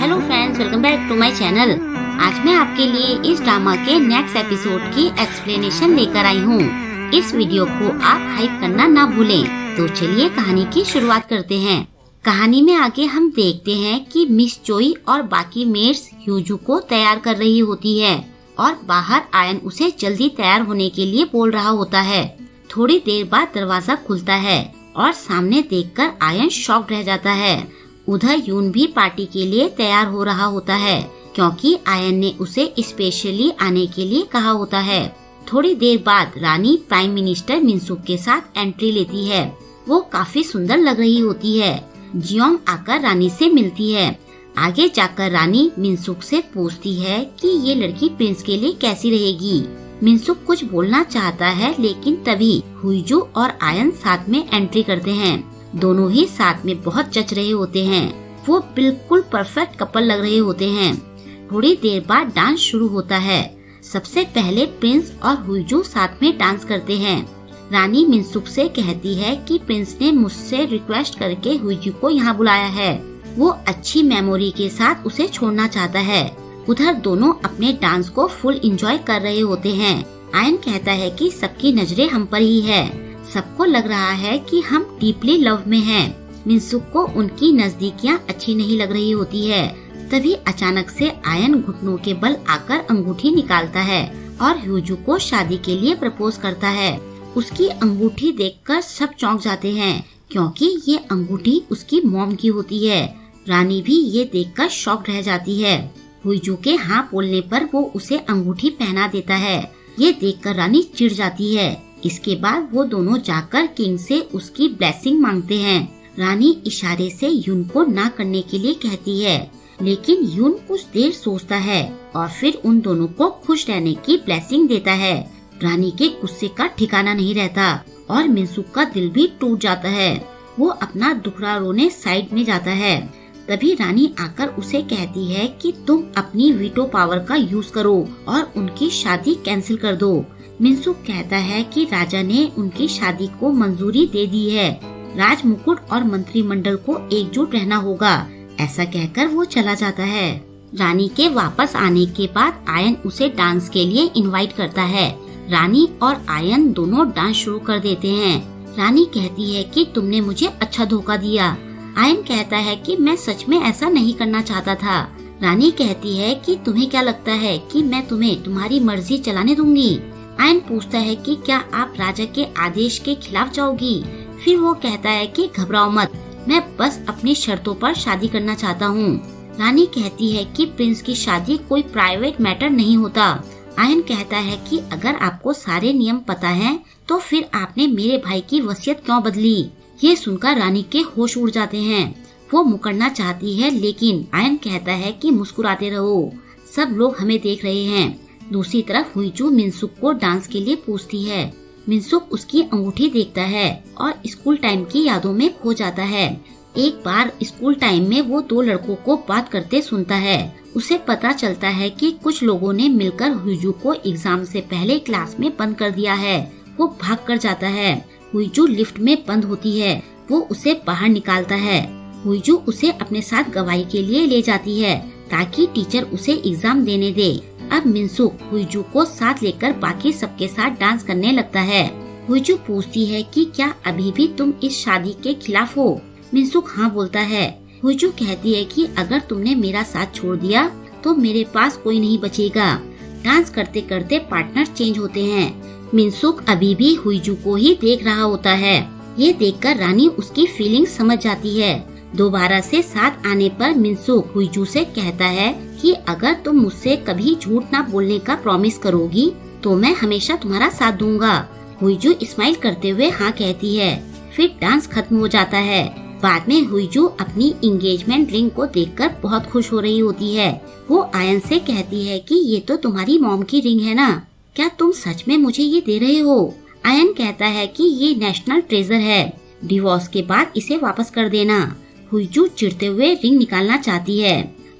Hello friends, welcome back to my channel. आज मैं आपके लिए इस ड्रामा के नेक्स्ट एपिसोड की एक्सप्लेनेशन लेकर आई हूँ। इस वीडियो को आप हाइप करना ना भूलें। तो चलिए कहानी की शुरुआत करते हैं। कहानी में आगे हम देखते हैं कि मिस चोई और बाकी मेट्स ह्यूजू को तैयार कर रही होती है और बाहर आयन उसे जल्दी तैयार होने के लिए बोल रहा होता है। थोड़ी देर बाद दरवाजा खुलता है और सामने देखकर आयन शॉक्ड रह जाता है। उधर यून भी पार्टी के लिए तैयार हो रहा होता है क्योंकि आयन ने उसे स्पेशली आने के लिए कहा होता है। थोड़ी देर बाद रानी प्राइम मिनिस्टर मिनसुक के साथ एंट्री लेती है। वो काफी सुंदर लग रही होती है। जियोंग आकर रानी से मिलती है। आगे जाकर रानी मिनसुक से पूछती है कि ये लड़की प्रिंस के लिए कैसी रहेगी। मिनसुक कुछ बोलना चाहता है लेकिन तभी हुईजू और आयन साथ में एंट्री करते हैं। दोनों ही साथ में बहुत जच रहे होते हैं। वो बिल्कुल परफेक्ट कपल लग रहे होते हैं। थोड़ी देर बाद डांस शुरू होता है। सबसे पहले प्रिंस और हुईजू साथ में डांस करते हैं। रानी मिनसुक से कहती है कि प्रिंस ने मुझसे रिक्वेस्ट करके हुईजू को यहाँ बुलाया है। वो अच्छी मेमोरी के साथ उसे छोड़ना चाहता है। उधर दोनों अपने डांस को फुल एंजॉय कर रहे होते हैं। आयन कहता है कि सबकी नजरें हम पर ही है। सबको लग रहा है कि हम डीपली लव में हैं। मिनसुक को उनकी नजदीकियां अच्छी नहीं लग रही होती है। तभी अचानक से आयन घुटनों के बल आकर अंगूठी निकालता है और ह्यूजू को शादी के लिए प्रपोज करता है। उसकी अंगूठी देखकर सब चौंक जाते हैं क्योंकि ये अंगूठी उसकी मॉम की होती है। रानी भी ये देखकर शॉक्ड रह जाती है। हुईजू के हाँ बोलने पर वो उसे अंगूठी पहना देता है। ये देखकर रानी चिढ़ जाती है। इसके बाद वो दोनों जाकर किंग से उसकी ब्लेसिंग मांगते हैं। रानी इशारे से यून को ना करने के लिए कहती है लेकिन यून कुछ देर सोचता है और फिर उन दोनों को खुश रहने की ब्लेसिंग देता है। रानी के गुस्से का ठिकाना नहीं रहता और मिनसुक का दिल भी टूट जाता है। वो अपना दुखड़ा रोने साइड में जाता है। तभी रानी आकर उसे कहती है कि तुम अपनी वीटो पावर का यूज करो और उनकी शादी कैंसिल कर दो। मिनसुक कहता है कि राजा ने उनकी शादी को मंजूरी दे दी है। राज मुकुट और मंत्रिमंडल को एकजुट रहना होगा। ऐसा कहकर वो चला जाता है। रानी के वापस आने के बाद आयन उसे डांस के लिए इनवाइट करता है। रानी और आयन दोनों डांस शुरू कर देते हैं। रानी कहती है कि तुमने मुझे अच्छा धोखा दिया। आयन कहता है कि मैं सच में ऐसा नहीं करना चाहता था। रानी कहती है कि तुम्हें क्या लगता है कि मैं तुम्हें तुम्हारी मर्जी चलाने दूंगी। आयन पूछता है कि क्या आप राजा के आदेश के खिलाफ जाओगी। फिर वो कहता है कि घबराओ मत, मैं बस अपनी शर्तों पर शादी करना चाहता हूँ। रानी कहती है कि प्रिंस की शादी कोई प्राइवेट मैटर नहीं होता। आयन कहता है कि अगर आपको सारे नियम पता हैं, तो फिर आपने मेरे भाई की वसीयत क्यों बदली। ये सुनकर रानी के होश उड़ जाते हैं। वो मुकरना चाहती है लेकिन आयन कहता है कि मुस्कुराते रहो, सब लोग हमें देख रहे हैं। दूसरी तरफ हुईजू मिनसुक को डांस के लिए पूछती है। मिनसुक उसकी अंगूठी देखता है और स्कूल टाइम की यादों में खो जाता है। एक बार स्कूल टाइम में वो दो लड़कों को बात करते सुनता है। उसे पता चलता है कि कुछ लोगों ने मिलकर हुईजू को एग्जाम से पहले क्लास में बंद कर दिया है। वो भाग कर जाता है। हुईजू लिफ्ट में बंद होती है। वो उसे बाहर निकालता है। हुईजू उसे अपने साथ गवाही के लिए ले जाती है ताकि टीचर उसे एग्जाम देने दे। अब मिनसुक हुईजू को साथ लेकर बाकी सबके साथ डांस करने लगता है। हुईजू पूछती है कि क्या अभी भी तुम इस शादी के खिलाफ हो। मिनसुक हाँ बोलता है। हुईजू कहती है कि अगर तुमने मेरा साथ छोड़ दिया तो मेरे पास कोई नहीं बचेगा। डांस करते करते पार्टनर चेंज होते हैं। मिनसुक अभी भी हुईजू को ही देख रहा होता है। ये देखकर रानी उसकी फीलिंग समझ जाती है। दोबारा से साथ आने पर मिनसुक हुईजू से कहता है कि अगर तुम मुझसे कभी झूठ ना बोलने का प्रॉमिस करोगी तो मैं हमेशा तुम्हारा साथ दूंगा। हुईजू स्माइल करते हुए हाँ कहती है। फिर डांस खत्म हो जाता है। बाद में हुईजू अपनी एंगेजमेंट रिंग को देखकर बहुत खुश हो रही होती है। वो आयन से कहती है कि ये तो तुम्हारी मॉम की रिंग है ना, क्या तुम सच में मुझे ये दे रहे हो। आयन कहता है कि ये नेशनल ट्रेजर है, डिवोर्स के बाद इसे वापस कर देना। हुईजू चिढ़ते हुए रिंग निकालना चाहती है।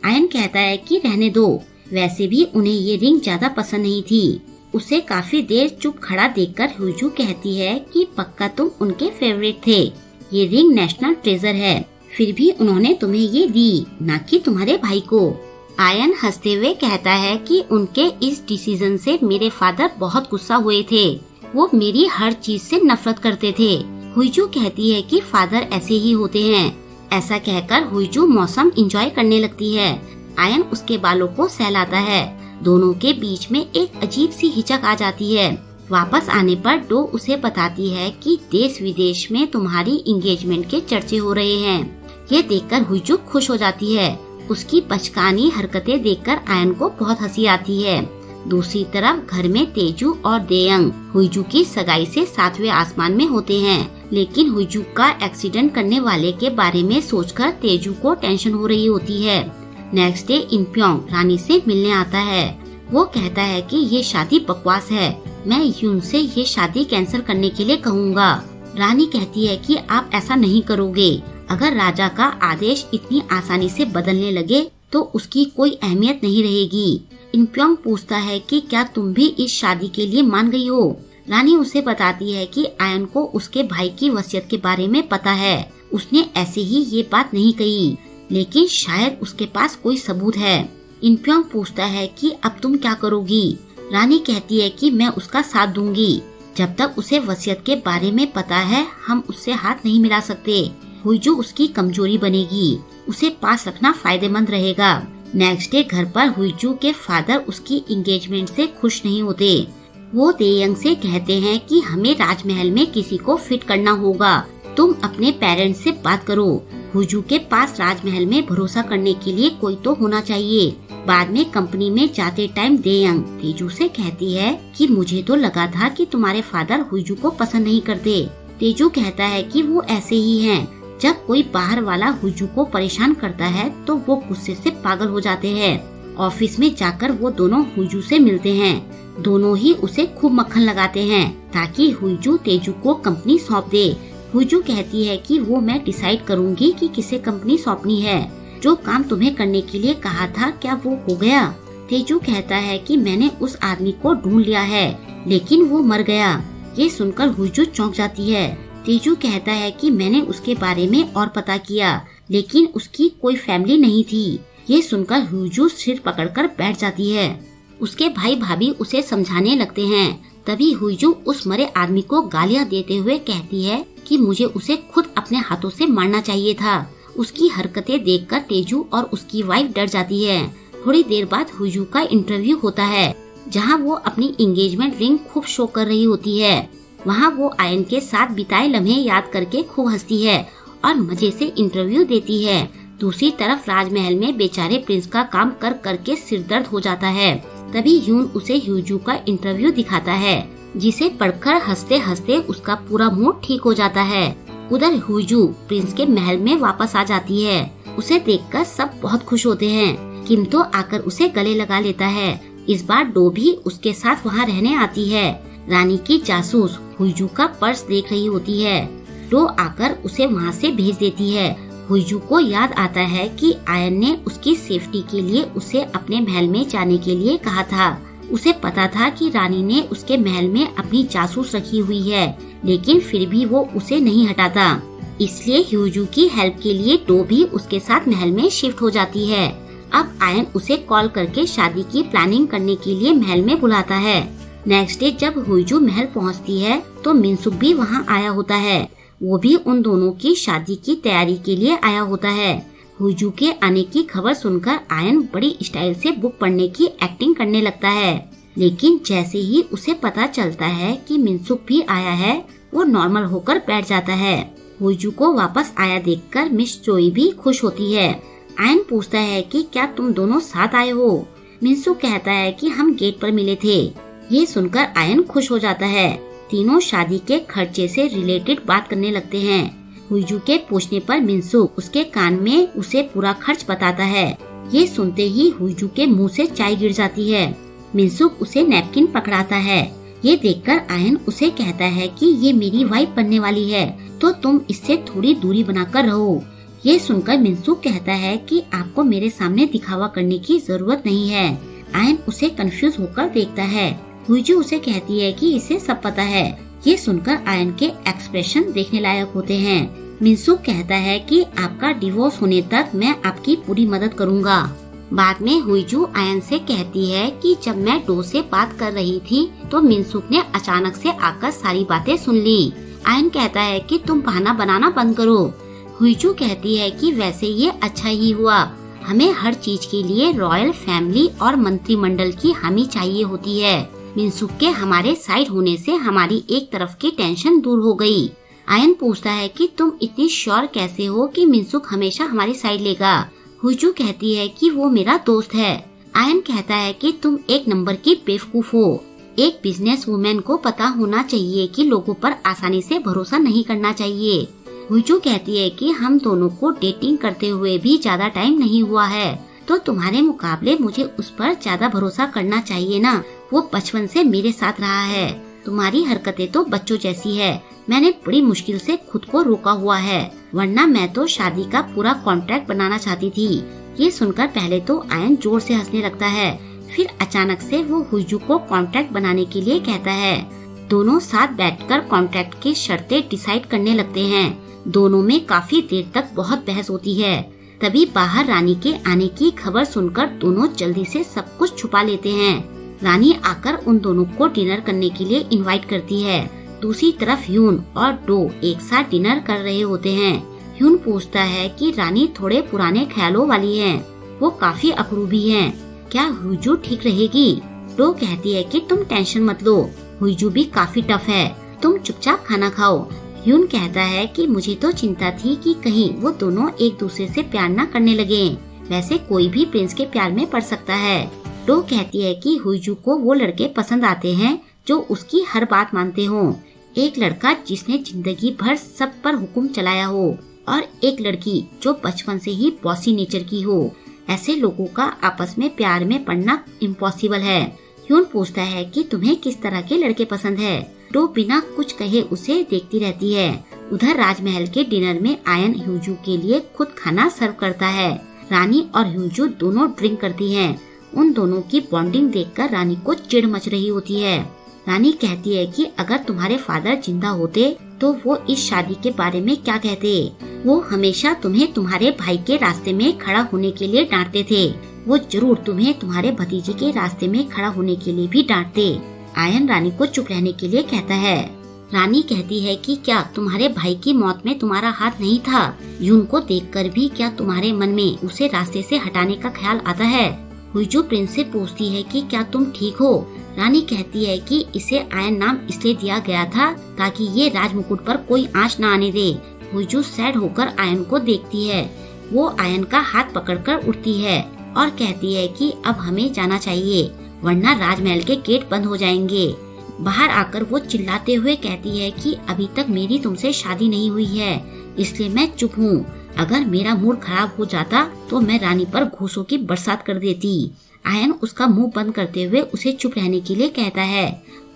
आयन कहता है कि रहने दो, वैसे भी उन्हें ये रिंग ज्यादा पसंद नहीं थी। उसे काफी देर चुप खड़ा देखकर हुईजू कहती है कि पक्का तुम उनके फेवरेट थे। ये रिंग नेशनल ट्रेजर है। फिर भी उन्होंने तुम्हें ये दी, ना कि तुम्हारे भाई को। आयन हंसते हुए कहता है कि उनके इस डिसीजन से मेरे फादर बहुत गुस्सा हुए थे। वो मेरी हर चीज से नफरत करते थे। हुईजू कहती है कि फादर ऐसे ही होते हैं। ऐसा कहकर हुईजू मौसम एंजॉय करने लगती है। आयन उसके बालों को सहलाता है। दोनों के बीच में एक अजीब सी हिचक आ जाती है। वापस आने पर डो उसे बताती है कि देश विदेश में तुम्हारी एंगेजमेंट के चर्चे हो रहे हैं। ये देखकर हुईजू खुश हो जाती है। उसकी बचकानी हरकतें देखकर आयन को बहुत हंसी आती है। दूसरी तरफ घर में तेजू और देयंग हुईजू की सगाई से 7वें आसमान में होते हैं, लेकिन हुईजू का एक्सीडेंट करने वाले के बारे में सोचकर तेजू को टेंशन हो रही होती है। नेक्स्ट डे इनप्योंग रानी से मिलने आता है। वो कहता है कि ये शादी बकवास है। मैं यून से ये शादी कैंसिल करने के लिए कहूँगा। रानी कहती है कि आप ऐसा नहीं करोगे। अगर राजा का आदेश इतनी आसानी से बदलने लगे तो उसकी कोई अहमियत नहीं रहेगी। इनप्योंग पूछता है कि क्या तुम भी इस शादी के लिए मान गई हो। रानी उसे बताती है कि आयन को उसके भाई की वसीयत के बारे में पता है। उसने ऐसे ही ये बात नहीं कही, लेकिन शायद उसके पास कोई सबूत है। इनप्योंग पूछता है कि अब तुम क्या करोगी। रानी कहती है कि मैं उसका साथ दूंगी। जब तक उसे वसीयत के बारे में पता है, हम उससे हाथ नहीं मिला सकते। हुईजू उसकी कमजोरी बनेगी। उसे पास रखना फायदेमंद रहेगा। नेक्स्ट डे घर पर हुईजू के फादर उसकी एंगेजमेंट से खुश नहीं होते। वो देयंग से कहते हैं कि हमें राजमहल में किसी को फिट करना होगा। तुम अपने पेरेंट्स से बात करो। हुईजू के पास राजमहल में भरोसा करने के लिए कोई तो होना चाहिए। बाद में कंपनी में जाते टाइम देयंग तेजू से कहती है कि मुझे तो लगा था कि तुम्हारे फादर हुईजू को पसंद नहीं करते। तेजू कहता है कि वो ऐसे ही हैं। जब कोई बाहर वाला हुईजू को परेशान करता है तो वो गुस्से से पागल हो जाते हैं। ऑफिस में जाकर वो दोनों हुईजू से मिलते हैं। दोनों ही उसे खूब मक्खन लगाते हैं ताकि हुईजू तेजू को कंपनी सौंप दे। हुईजू कहती है कि वो मैं डिसाइड करूंगी कि किसे कंपनी सौंपनी है। जो काम तुम्हें करने के लिए कहा था क्या वो हो गया? तेजू कहता है कि मैंने उस आदमी को ढूंढ लिया है, लेकिन वो मर गया। ये सुनकर हुईजू चौंक जाती है। तेजू कहता है कि मैंने उसके बारे में और पता किया, लेकिन उसकी कोई फैमिली नहीं थी। ये सुनकर हुईजू सिर पकड़कर बैठ जाती है। उसके भाई भाभी उसे समझाने लगते हैं। तभी हुईजू उस मरे आदमी को गालियां देते हुए कहती है कि मुझे उसे खुद अपने हाथों से मारना चाहिए था। उसकी हरकतें देखकर तेजू और उसकी वाइफ डर जाती है। थोड़ी देर बाद हुईजू का इंटरव्यू होता है, जहां वो अपनी एंगेजमेंट रिंग खूब शो कर रही होती है। वहां वो आयन के साथ बिताए लम्हे याद करके खूब हंसती है और मजे से इंटरव्यू देती है। दूसरी तरफ राजमहल में बेचारे प्रिंस का काम कर करके सिर दर्द हो जाता है। तभी ह्यून उसे हुईजू का इंटरव्यू दिखाता है, जिसे पढ़कर हंसते हंसते उसका पूरा मूड ठीक हो जाता है। उधर हुईजू प्रिंस के महल में वापस आ जाती है। उसे देखकर सब बहुत खुश होते हैं। किम तो आकर उसे गले लगा लेता है। इस बार डो भी उसके साथ वहाँ रहने आती है। रानी की जासूस हुईजू का पर्स देख रही होती है। डो आकर उसे वहाँ से भेज देती है। हुईजू को याद आता है कि आयन ने उसकी सेफ्टी के लिए उसे अपने महल में जाने के लिए कहा था। उसे पता था कि रानी ने उसके महल में अपनी जासूस रखी हुई है, लेकिन फिर भी वो उसे नहीं हटाता। इसलिए हुईजू की हेल्प के लिए डो भी उसके साथ महल में शिफ्ट हो जाती है। अब आयन उसे कॉल करके शादी की प्लानिंग करने के लिए महल में बुलाता है। नेक्स्ट डे जब हुईजू महल पहुंचती है तो मिनसुक भी वहां आया होता है। वो भी उन दोनों की शादी की तैयारी के लिए आया होता है। हुईजू के आने की खबर सुनकर आयन बड़ी स्टाइल से बुक पढ़ने की एक्टिंग करने लगता है, लेकिन जैसे ही उसे पता चलता है कि मिनसुक भी आया है, वो नॉर्मल होकर बैठ जाता है। हुईजू को वापस आया देखकर मिस चोई भी खुश होती है। आयन पूछता है कि क्या तुम दोनों साथ आए हो? मिनसुक कहता है कि हम गेट पर मिले थे। ये सुनकर आयन खुश हो जाता है। तीनों शादी के खर्चे से रिलेटेड बात करने लगते हैं। हुईजू के पूछने पर मिनसुक उसके कान में उसे पूरा खर्च बताता है। ये सुनते ही हुईजू के मुंह से चाय गिर जाती है। मिनसुक उसे नैपकिन पकड़ाता है। ये देखकर आयन उसे कहता है कि ये मेरी वाइफ बनने वाली है, तो तुम इससे थोड़ी दूरी बनाकर रहो। ये सुनकर मिनसुक कहता है कि आपको मेरे सामने दिखावा करने की जरूरत नहीं है। आयन उसे कंफ्यूज होकर देखता है। हुईजू उसे कहती है कि इसे सब पता है। ये सुनकर आयन के एक्सप्रेशन देखने लायक होते हैं। मिनसुक कहता है कि आपका डिवोर्स होने तक मैं आपकी पूरी मदद करूंगा। बाद में हुईजू आयन से कहती है कि जब मैं डो से बात कर रही थी तो मिनसुक ने अचानक से आकर सारी बातें सुन ली। आयन कहता है कि तुम बहाना बनाना बंद करो। हुईजू कहती है कि वैसे ये अच्छा ही हुआ, हमें हर चीज के लिए रॉयल फैमिली और मंत्रिमंडल की हामी चाहिए होती है। मिनसुक के हमारे साइड होने से हमारी एक तरफ की टेंशन दूर हो गई। आयन पूछता है कि तुम इतनी श्योर कैसे हो कि मिनसुक हमेशा हमारी साइड लेगा। हुईजू कहती है कि वो मेरा दोस्त है। आयन कहता है कि तुम एक नंबर की बेवकूफ हो। एक बिजनेस वुमेन को पता होना चाहिए कि लोगों पर आसानी से भरोसा नहीं करना चाहिए। हुईजू कहती है कि हम दोनों को डेटिंग करते हुए भी ज्यादा टाइम नहीं हुआ है, तो तुम्हारे मुकाबले मुझे उस पर ज्यादा भरोसा करना चाहिए ना। वो बचपन से मेरे साथ रहा है। तुम्हारी हरकतें तो बच्चों जैसी है। मैंने बड़ी मुश्किल से खुद को रोका हुआ है, वरना मैं तो शादी का पूरा कॉन्ट्रैक्ट बनाना चाहती थी। ये सुनकर पहले तो आयन जोर से हंसने लगता है, फिर अचानक से वो हुईजू को कॉन्ट्रैक्ट बनाने के लिए कहता है। दोनों साथ बैठकर कॉन्ट्रैक्ट की शर्तें डिसाइड करने लगते हैं। दोनों में काफी देर तक बहुत बहस होती है। तभी बाहर रानी के आने की खबर सुनकर दोनों जल्दी से सब कुछ छुपा लेते हैं। रानी आकर उन दोनों को डिनर करने के लिए इनवाइट करती है। दूसरी तरफ ह्यून और डो एक साथ डिनर कर रहे होते हैं। ह्यून पूछता है कि रानी थोड़े पुराने ख्यालों वाली है, वो काफी अकड़ू भी है, क्या हुईजू ठीक रहेगी? डो कहती है कि तुम टेंशन मत लो, हुईजू भी काफी टफ है, तुम चुपचाप खाना खाओ। ह्यून कहता है कि मुझे तो चिंता थी कि कहीं वो दोनों एक दूसरे से प्यार न करने लगे। वैसे कोई भी प्रिंस के प्यार में पड़ सकता है। डो कहती है कि हुईजू को वो लड़के पसंद आते हैं जो उसकी हर बात मानते हों। एक लड़का जिसने जिंदगी भर सब पर हुक्म चलाया हो और एक लड़की जो बचपन से ही बॉसी नेचर की हो। ऐसे लोगों का आपस में प्यार में पड़ना इम्पॉसिबल है। ह्यून पूछता है कि तुम्हें किस तरह के लड़के पसंद है। डो बिना कुछ कहे उसे देखती रहती है। उधर राजमहल के डिनर में आयन हुईजू के लिए खुद खाना सर्व करता है। रानी और हुईजू दोनों ड्रिंक करती हैं। उन दोनों की बॉन्डिंग देखकर रानी को चिढ़ मच रही होती है। रानी कहती है कि अगर तुम्हारे फादर जिंदा होते तो वो इस शादी के बारे में क्या कहते। वो हमेशा तुम्हें तुम्हारे भाई के रास्ते में खड़ा होने के लिए डांटते थे। वो जरूर तुम्हें तुम्हारे भतीजे के रास्ते में खड़ा होने के लिए भी डांटते। आयन रानी को चुप रहने के लिए कहता है। रानी कहती है कि क्या तुम्हारे भाई की मौत में तुम्हारा हाथ नहीं था? यून को देखकर भी क्या तुम्हारे मन में उसे रास्ते से हटाने का ख्याल आता है? हुईजू प्रिंस से पूछती है कि क्या तुम ठीक हो? रानी कहती है कि इसे आयन नाम इसलिए दिया गया था ताकि ये राजमुकुट पर कोई आंच न आने दे। हुईजू सैड होकर आयन को देखती है। वो आयन का हाथ पकड़कर उठती है और कहती है कि अब हमें जाना चाहिए, वरना राजमहल के गेट बंद हो जाएंगे। बाहर आकर वो चिल्लाते हुए कहती है कि अभी तक मेरी तुमसे शादी नहीं हुई है, इसलिए मैं चुप हूँ। अगर मेरा मूड खराब हो जाता तो मैं रानी पर घूसों की बरसात कर देती। आयन उसका मुंह बंद करते हुए उसे चुप रहने के लिए कहता है।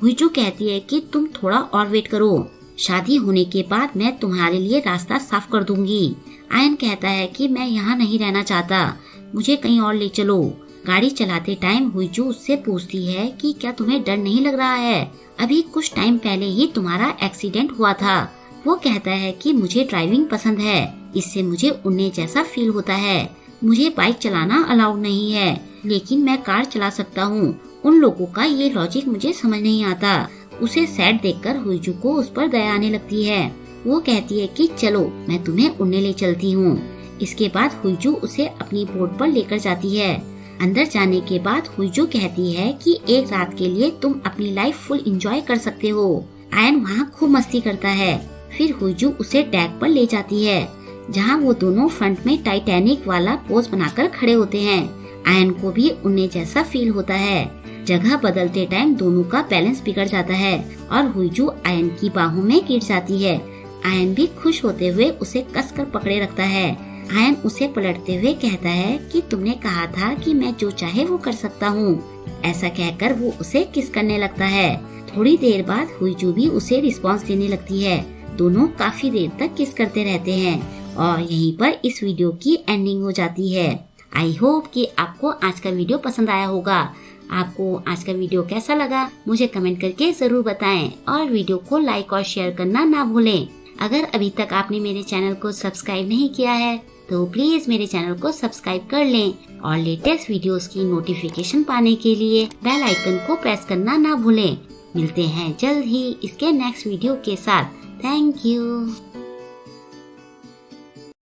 हुईजू कहती है कि तुम थोड़ा और वेट करो, शादी होने के बाद मैं तुम्हारे लिए रास्ता साफ कर दूंगी। आयन कहता है कि मैं यहाँ नहीं रहना चाहता, मुझे कहीं और ले चलो। गाड़ी चलाते टाइम हुईजू उससे पूछती है कि क्या तुम्हें डर नहीं लग रहा है? अभी कुछ टाइम पहले ही तुम्हारा एक्सीडेंट हुआ था। वो कहता है कि मुझे ड्राइविंग पसंद है, इससे मुझे उड़ने जैसा फील होता है। मुझे बाइक चलाना अलाउड नहीं है, लेकिन मैं कार चला सकता हूँ। उन लोगों का ये लॉजिक मुझे समझ नहीं आता। उसे सैड देखकर हुईजू को उस पर दया आने लगती है। वो कहती है कि चलो मैं तुम्हें उड़ने ले चलती हूँ। इसके बाद हुईजू उसे अपनी बोट पर लेकर जाती है। अंदर जाने के बाद हुईजू कहती है कि एक रात के लिए तुम अपनी लाइफ फुल एंजॉय कर सकते हो। आयन वहाँ खूब मस्ती करता है। फिर हुईजू उसे डेक पर ले जाती है, जहाँ वो दोनों फ्रंट में टाइटैनिक वाला पोज बनाकर खड़े होते हैं। आयन को भी उड़ने जैसा फील होता है। जगह बदलते टाइम दोनों का बैलेंस बिगड़ जाता है और हुईजू आयन की बाहों में गिर जाती है। आयन भी खुश होते हुए उसे कसकर पकड़े रखता है। आयन उसे पलटते हुए कहता है कि तुमने कहा था कि मैं जो चाहे वो कर सकता हूँ। ऐसा कहकर वो उसे किस करने लगता है। थोड़ी देर बाद हुईजू भी उसे रिस्पॉन्स देने लगती है। दोनों काफी देर तक किस करते रहते हैं और यहीं पर इस वीडियो की एंडिंग हो जाती है। आई होप कि आपको आज का वीडियो पसंद आया होगा। आपको आज का वीडियो कैसा लगा मुझे कमेंट करके जरूर बताएं और वीडियो को लाइक और शेयर करना ना भूलें। अगर अभी तक आपने मेरे चैनल को सब्सक्राइब नहीं किया है तो प्लीज मेरे चैनल को सब्सक्राइब कर लें और लेटेस्ट वीडियोस की नोटिफिकेशन पाने के लिए बेल आइकन को प्रेस करना ना भूलें। मिलते हैं जल्द ही इसके नेक्स्ट वीडियो के साथ। Thank you.